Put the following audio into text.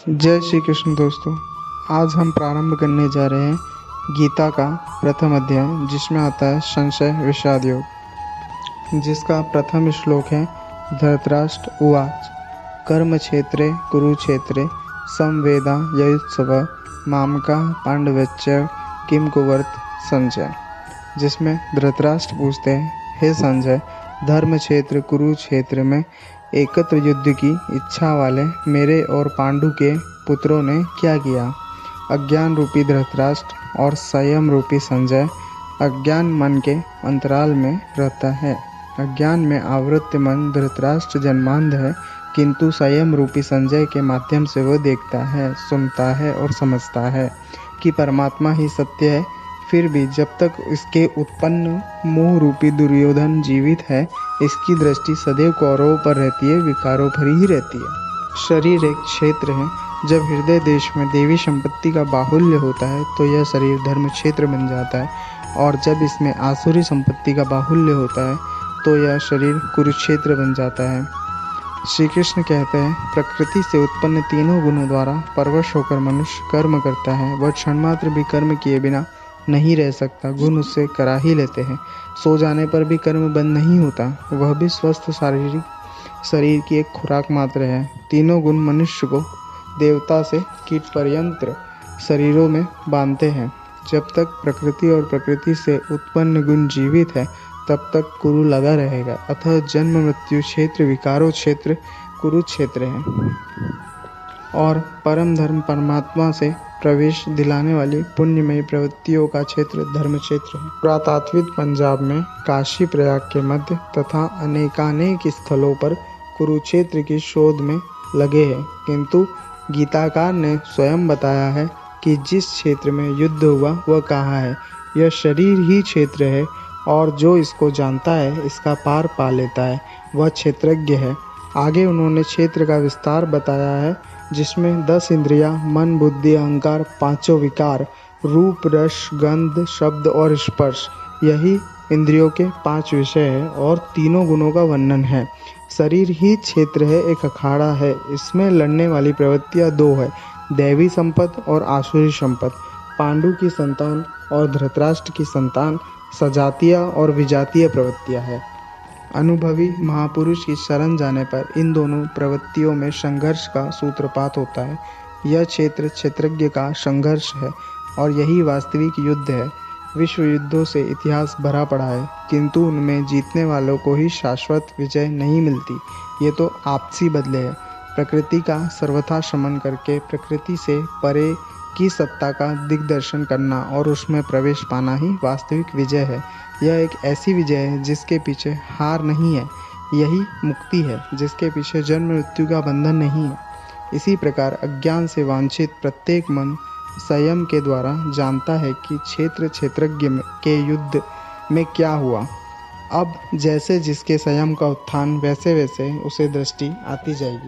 जय श्री कृष्ण दोस्तों। आज हम प्रारंभ करने जा रहे हैं गीता का प्रथम अध्याय, जिसमें आता है संशय विषाद योग, जिसका प्रथम श्लोक है धृतराष्ट्र उवाच कर्म क्षेत्रे कुरुक्षेत्रे समवेदा युत्सव मामका पांडवच्च किम कुर्वत संजय। जिसमें धृतराष्ट्र पूछते हैं, हे संजय, धर्म क्षेत्र कुरुक्षेत्र में एकत्र युद्ध की इच्छा वाले मेरे और पांडु के पुत्रों ने क्या किया। अज्ञान रूपी धृतराष्ट्र और संयम रूपी संजय। अज्ञान मन के अंतराल में रहता है। अज्ञान में आवृत्त मन धृतराष्ट्र जन्मांध है, किंतु संयम रूपी संजय के माध्यम से वह देखता है, सुनता है और समझता है कि परमात्मा ही सत्य है। फिर भी जब तक इसके उत्पन्न मोह रूपी दुर्योधन जीवित है, इसकी दृष्टि सदैव कौरवों पर रहती है, विकारों पर ही रहती है। शरीर एक क्षेत्र है। जब हृदय देश में देवी संपत्ति का बाहुल्य होता है तो यह शरीर धर्म क्षेत्र बन जाता है, और जब इसमें आसुरी संपत्ति का बाहुल्य होता है तो यह शरीर कुरुक्षेत्र बन जाता है। श्री कृष्ण कहते हैं, प्रकृति से उत्पन्न तीनों गुणों द्वारा परवश होकर मनुष्य कर्म करता है। वह क्षण मात्र भी कर्म किए बिना नहीं रह सकता। गुण उससे करा ही लेते हैं। सो जाने पर भी कर्म बंद नहीं होता। वह भी स्वस्थ शारीरिक शरीर की एक खुराक मात्र है। तीनों गुण मनुष्य को देवता से कीट पर्यंत शरीरों में बांधते हैं। जब तक प्रकृति और प्रकृति से उत्पन्न गुण जीवित है, तब तक कुरु लगा रहेगा। अतः जन्म मृत्यु क्षेत्र विकारों क्षेत्र कुरुक्षेत्र है, और परम धर्म परमात्मा से प्रवेश दिलाने वाली पुण्यमयी प्रवृत्तियों का क्षेत्र धर्म क्षेत्र है। पुरातात्विक पंजाब में काशी प्रयाग के मध्य तथा अनेकानेक स्थलों पर कुरुक्षेत्र की शोध में लगे हैं, किंतु गीताकार ने स्वयं बताया है कि जिस क्षेत्र में युद्ध हुआ वह कहाँ है। यह शरीर ही क्षेत्र है, और जो इसको जानता है, इसका पार पा लेता है, वह क्षेत्रज्ञ है। आगे उन्होंने क्षेत्र का विस्तार बताया है, जिसमें 10 इंद्रियां, मन, बुद्धि, अहंकार, पांचों विकार, रूप, रस, गंध, शब्द और स्पर्श, यही इंद्रियों के 5 विषय है, और तीनों गुणों का वर्णन है। शरीर ही क्षेत्र है, एक अखाड़ा है। इसमें लड़ने वाली प्रवृत्तियां 2 है, दैवी संपद और आसुरी संपद। पांडु की संतान और धृतराष्ट्र की संतान सजातीय और विजातीय प्रवृत्तियां है। अनुभवी महापुरुष की शरण जाने पर इन दोनों प्रवृत्तियों में संघर्ष का सूत्रपात होता है। यह क्षेत्र क्षेत्रज्ञ का संघर्ष है, और यही वास्तविक युद्ध है। विश्व युद्धों से इतिहास भरा पड़ा है, किंतु उनमें जीतने वालों को ही शाश्वत विजय नहीं मिलती। ये तो आपसी बदले है। प्रकृति का सर्वथा शमन करके प्रकृति से परे की सत्ता का दिग्दर्शन करना और उसमें प्रवेश पाना ही वास्तविक विजय है। यह एक ऐसी विजय है जिसके पीछे हार नहीं है। यही मुक्ति है, जिसके पीछे जन्म मृत्यु का बंधन नहीं है। इसी प्रकार अज्ञान से वांछित प्रत्येक मन संयम के द्वारा जानता है कि क्षेत्र क्षेत्रज्ञ के युद्ध में क्या हुआ। अब जैसे जिसके संयम का उत्थान, वैसे वैसे उसे दृष्टि आती जाएगी।